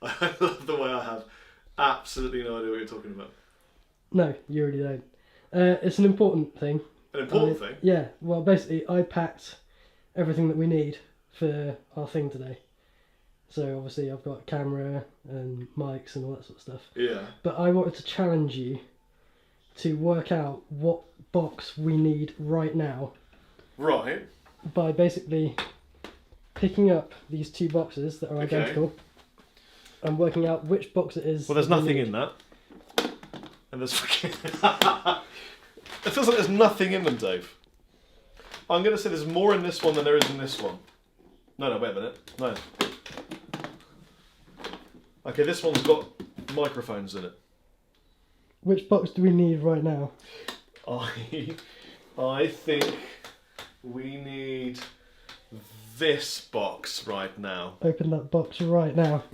I love the way I have absolutely no idea what you're talking about. No, you really don't. It's an important thing. An important thing? Yeah, well, basically, I packed everything that we need for our thing today. So, obviously, I've got a camera and mics and all that sort of stuff. Yeah. But I wanted to challenge you to work out what box we need right now. Right. By basically picking up these two boxes that are identical and working out which box it is. Well, there's nothing in that. And there's fucking... It feels like there's nothing in them, Dave. I'm going to say there's more in this one than there is in this one. No, wait a minute. No. Okay, this one's got microphones in it. Which box do we need right now? I think we need this box right now. Open that box right now.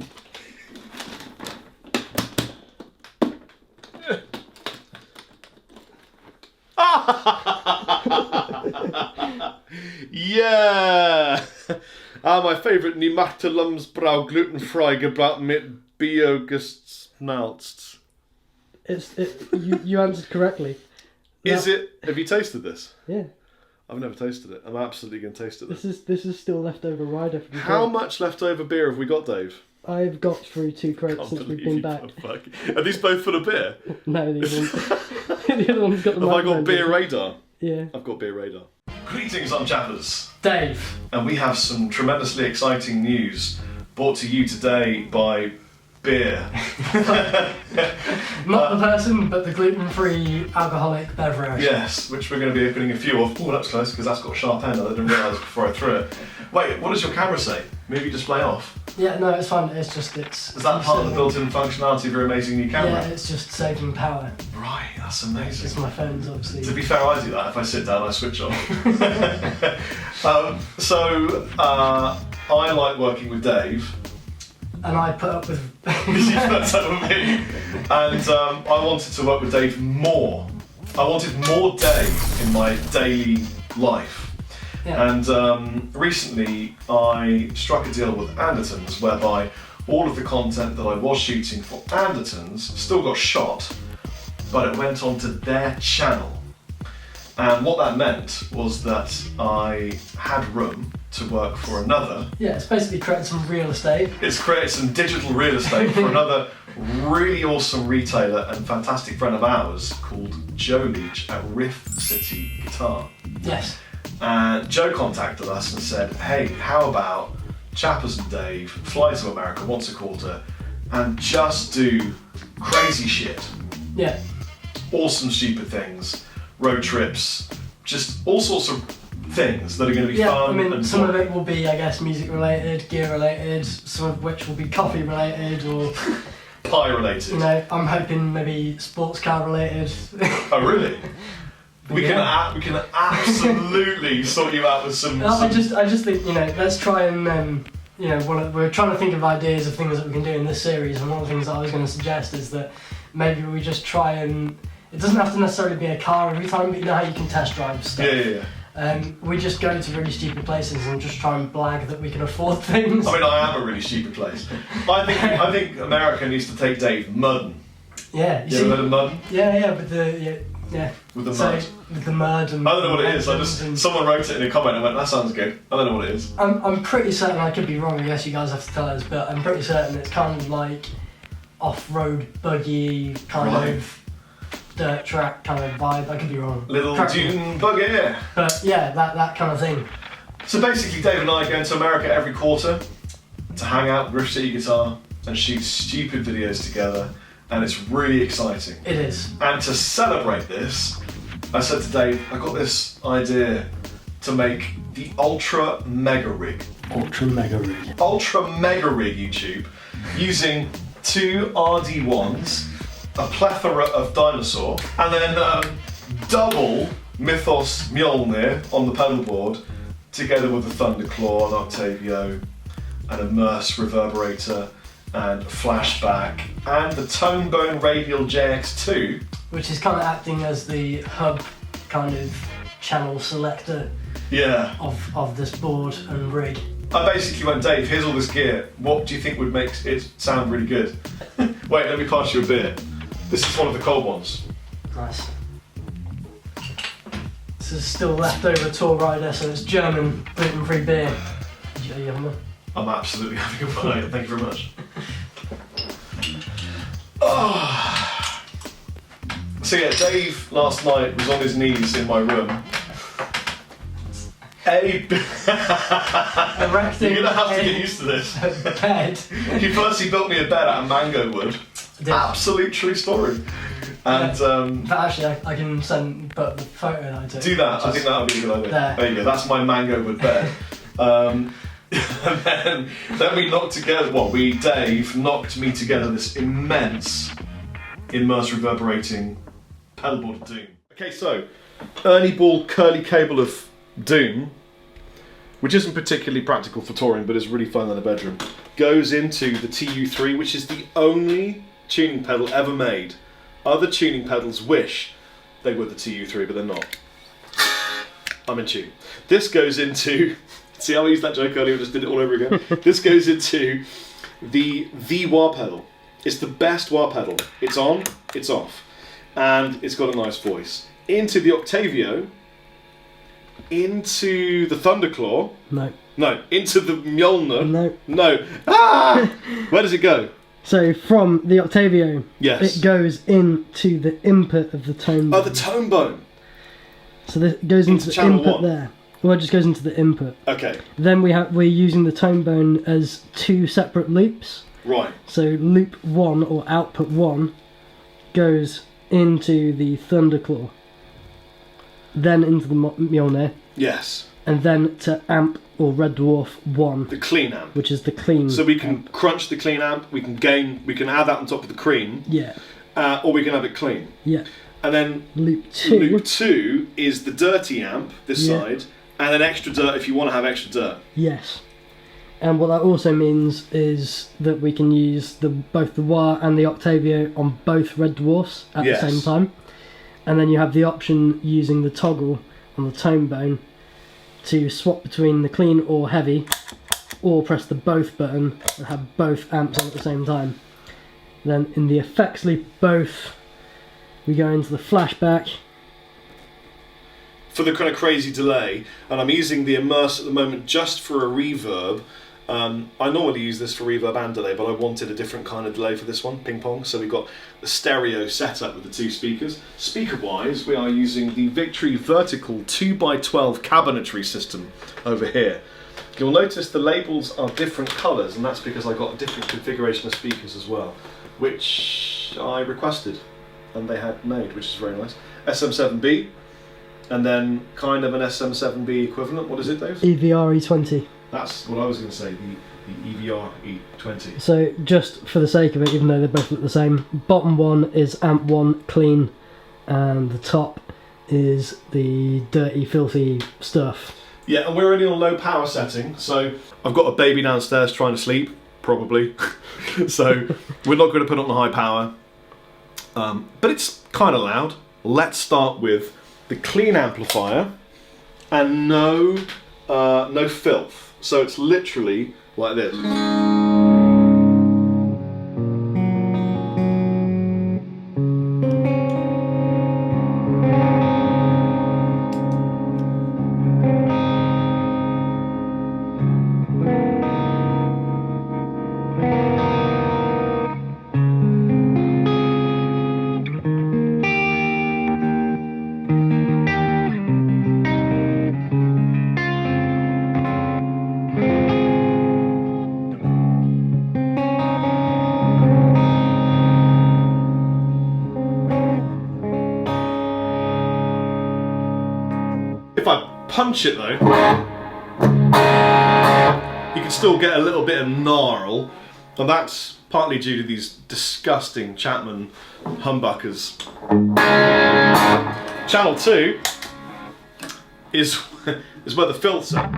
Yeah! My favourite Niemachtelumsbrau glutenfrei gebraten mit Biogesmalzt. You answered correctly. Is it? Have you tasted this? Yeah. I've never tasted it. I'm absolutely going to taste it. This is still leftover rider from How much leftover beer have we got, Dave? I've got through 2 crates since we've been back. Are these both full of beer? No, the other one's got the Have I got beer radar? Yeah. I've got beer radar. Greetings, I'm Chappers. Dave. And we have some tremendously exciting news brought to you today by beer. Not the person, but the gluten-free alcoholic beverage. Yes, which we're going to be opening a few of. Oh, that's close, because that's got a sharp end. I didn't realise before I threw it. Wait, what does your camera say? Movie display off? Yeah, no, it's fine. It's just, it's... Is that part of the built-in functionality of your amazing new camera? Yeah, it's just saving power. Right, that's amazing. It's my phone's obviously... To be fair, I do that. If I sit down, I switch off. I like working with Dave. And I put up with... You put up with me. And I wanted to work with Dave more. I wanted more Dave in my daily life. Yeah. And recently I struck a deal with Andertons whereby all of the content that I was shooting for Andertons still got shot, but it went onto their channel. And what that meant was that I had room to work for another. Yeah, it's basically created some real estate. It's created some digital real estate for another really awesome retailer and fantastic friend of ours called Joe Leach at Riff City Guitar. Yes. And Joe contacted us and said, hey, how about Chappers and Dave fly to America once a quarter and just do crazy shit. Yeah. Awesome, stupid things, road trips, just all sorts of things that are going to be fun. I mean, and some fun. of it will be, I guess, music related, gear related, some of which will be coffee related or... Pie related. You know, I'm hoping maybe sports car related. Oh, really? We can absolutely sort you out with some... I just think, you know, let's try and, you know, we're trying to think of ideas of things that we can do in this series, and one of the things that I was going to suggest is that maybe we just try and... It doesn't have to necessarily be a car every time, but you know how you can test drive stuff. Yeah. We just go to really stupid places and just try and blag that we can afford things. I mean, I am a really stupid place. I think America needs to take Dave mudding. Yeah. You ever heard of mudding? Yeah, with the... Yeah. With the mud. With the mud and... I don't know what it is. Someone wrote it in a comment and went, that sounds good. I don't know what it is. I'm pretty certain, I could be wrong, I guess you guys have to tell us, but I'm pretty certain it's kind of like off-road buggy kind of dirt track kind of vibe. I could be wrong. Little dune buggy. But yeah, that kind of thing. So basically Dave and I go into America every quarter to hang out with Riff City Guitar and shoot stupid videos together, and it's really exciting. It is. And to celebrate this, I said to Dave, I got this idea to make the Ultra Mega Rig. Ultra Mega Rig. Ultra Mega Rig YouTube using 2 RD1s, a plethora of dinosaur, and then double Mythos Mjolnir on the pedal board, together with the Thunderclaw and Octavio, an Immerse reverberator, and flashback, and the Tone Bone Radial JX2. Which is kind of acting as the hub kind of channel selector Yeah. of this board and rig. I basically went, Dave, here's all this gear. What do you think would make it sound really good? Wait, let me pass you a beer. This is one of the cold ones. Nice. This is still leftover tour rider, so it's German gluten-free beer. Are you having one? I'm absolutely having a one. Thank you very much. Oh. So yeah, Dave last night was on his knees in my room. Erecting You're gonna have to get used to this. Bed. He firstly built me a bed out of mango wood. Absolute true story. And but actually, I can put the photo that I took. do that. I think that would be a good idea. There you go. That's my mango wood bed. And then we knocked together. Well, Dave knocked me together this immense, immerse reverberating pedalboard of doom. Okay, so Ernie ball curly cable of doom, which isn't particularly practical for touring, but is really fun in the bedroom, goes into the TU3, which is the only tuning pedal ever made. Other tuning pedals wish they were the TU3, but they're not. I'm in tune. This goes into, see how I used that joke earlier, I just did it all over again? This goes into the wah pedal. It's the best wah pedal. It's on, it's off, and it's got a nice voice. Into the Octavio, into the Thunderclaw. No, into the Mjolnir. No. Ah! Where does it go? So from the Octavio, yes, it goes into the input of the tone bone. Oh, the tone bone. So this goes into the input 1. there. Well, it just goes into the input. Okay. Then we're using the tone bone as 2 separate loops. Right. So loop 1 or output 1 goes into the Thunderclaw, then into the Mjolnir. Yes. And then to amp or Red Dwarf 1. The clean amp. Which is the clean. So we can crunch the clean amp, we can add that on top of the cream. Yeah. Or we can have it clean. Yeah. And then loop 2. Loop 2 is the dirty amp, this side, and then extra dirt if you want to have extra dirt. Yes. And what that also means is that we can use both the wah and the Octavio on both Red Dwarfs at the same time. And then you have the option using the toggle on the tone bone to swap between the clean or heavy, or press the both button and have both amps on at the same time. Then in the effects loop both, we go into the flashback. For the kind of crazy delay, and I'm using the immerse at the moment just for a reverb. I normally use this for reverb and delay, but I wanted a different kind of delay for this one, ping pong. So we've got the stereo setup with the 2 speakers. Speaker-wise, we are using the Victory Vertical 2x12 cabinetry system over here. You'll notice the labels are different colours, and that's because I got a different configuration of speakers as well, which I requested, and they had made, which is very nice. SM7B, and then kind of an SM7B equivalent. What is it, Dave? EVR E20. That's what I was going to say, the EVR E20. So just for the sake of it, even though they both look the same, bottom one is amp 1 clean, and the top is the dirty, filthy stuff. Yeah, and we're only on low power setting, so I've got a baby downstairs trying to sleep, probably. So we're not going to put it on the high power, but it's kind of loud. Let's start with the clean amplifier and no filth. So it's literally like this. If I punch it though, you can still get a little bit of gnarl, and that's partly due to these disgusting Chapman humbuckers. Channel 2 is where the filths are.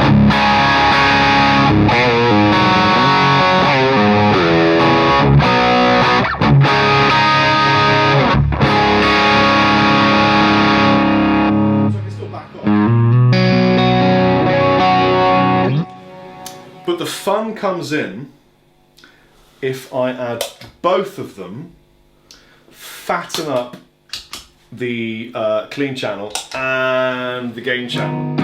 But fun comes in if I add both of them, fatten up the clean channel and the gain channel.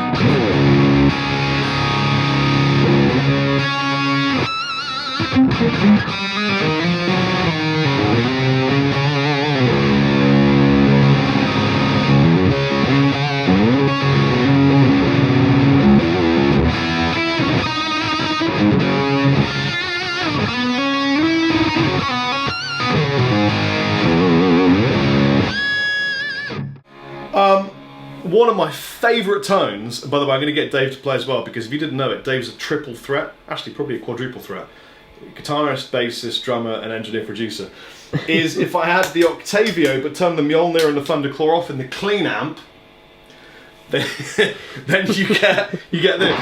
One of my favourite tones, and by the way I'm going to get Dave to play as well, because if you didn't know it, Dave's a triple threat, actually probably a quadruple threat, guitarist, bassist, drummer and engineer producer, is if I had the Octavio but turn the Mjolnir and the Thunderclaw off in the clean amp, then you get this.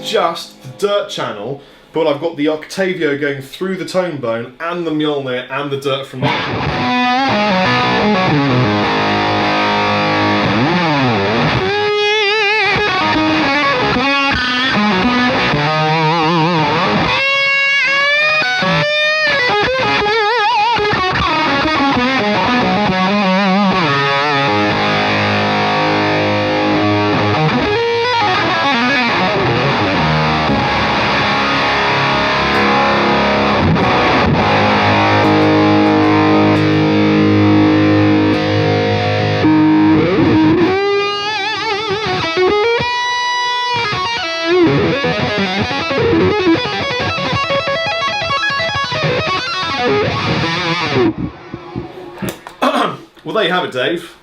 Just the dirt channel, but I've got the Octavio going through the tone bone and the Mjolnir and the dirt from Well, there you have it, Dave.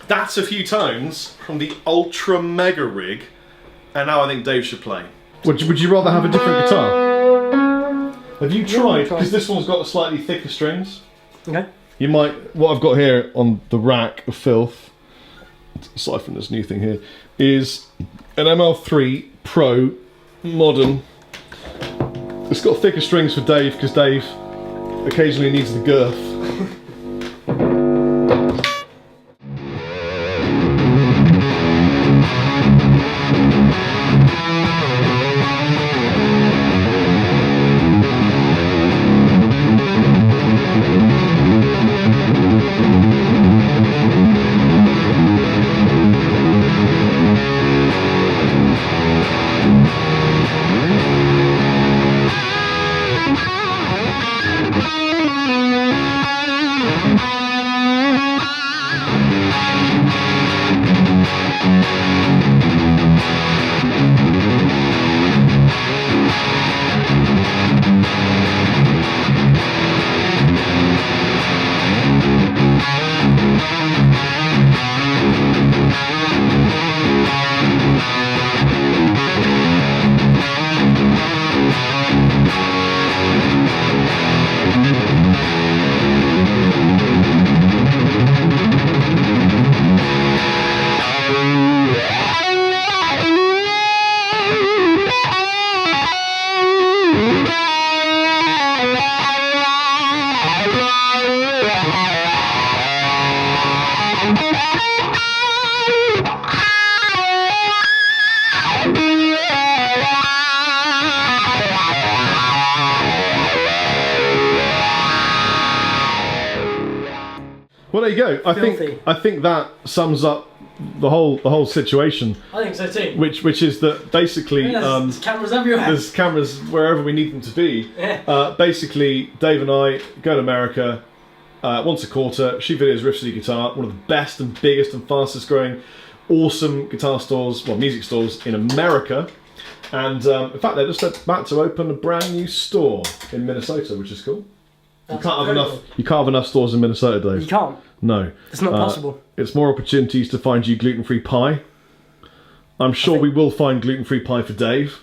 That's a few tones from the Ultra Mega Rig, and now I think Dave should play. Would you rather have a different guitar? Have you tried? Because this one's got slightly thicker strings. Okay. You might. What I've got here on the rack of filth, aside from this new thing here, is an ML3 Pro Modern. It's got thicker strings for Dave because Dave occasionally needs the girth. Well, there you go. I think that sums up the whole situation. I think so too. Which is that basically there's cameras everywhere. There's cameras wherever we need them to be. Yeah. Basically, Dave and I go to America once a quarter, shoot videos, Riff City Guitar, one of the best and biggest and fastest growing, awesome guitar stores, well, music stores in America. And in fact, they're just about to open a brand new store in Minnesota, which is cool. You can't have enough stores in Minnesota, Dave. You can't. No. It's not possible. It's more opportunities to find you gluten-free pie. I'm sure we will find gluten-free pie for Dave.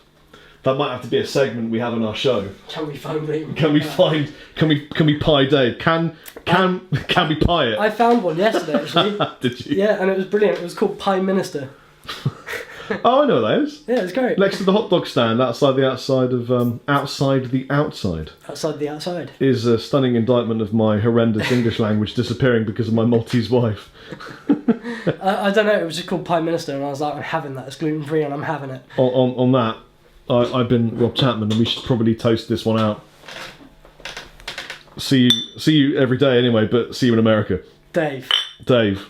That might have to be a segment we have in our show. Can we find Liam? Can we pie Dave? Can we pie it? I found one yesterday actually. Did you? Yeah, and it was brilliant. It was called Pie Minister. Oh, I know what that is. Yeah, it's great. Next to the hot dog stand, outside the outside Outside the outside. is a stunning indictment of my horrendous English language disappearing because of my Maltese wife. I don't know. It was just called Pie Minister, and I was like, I'm having that. It's gluten free, and I'm having it. On that, I've been Rob Chapman, and we should probably toast this one out. See you every day anyway, but see you in America. Dave. Dave.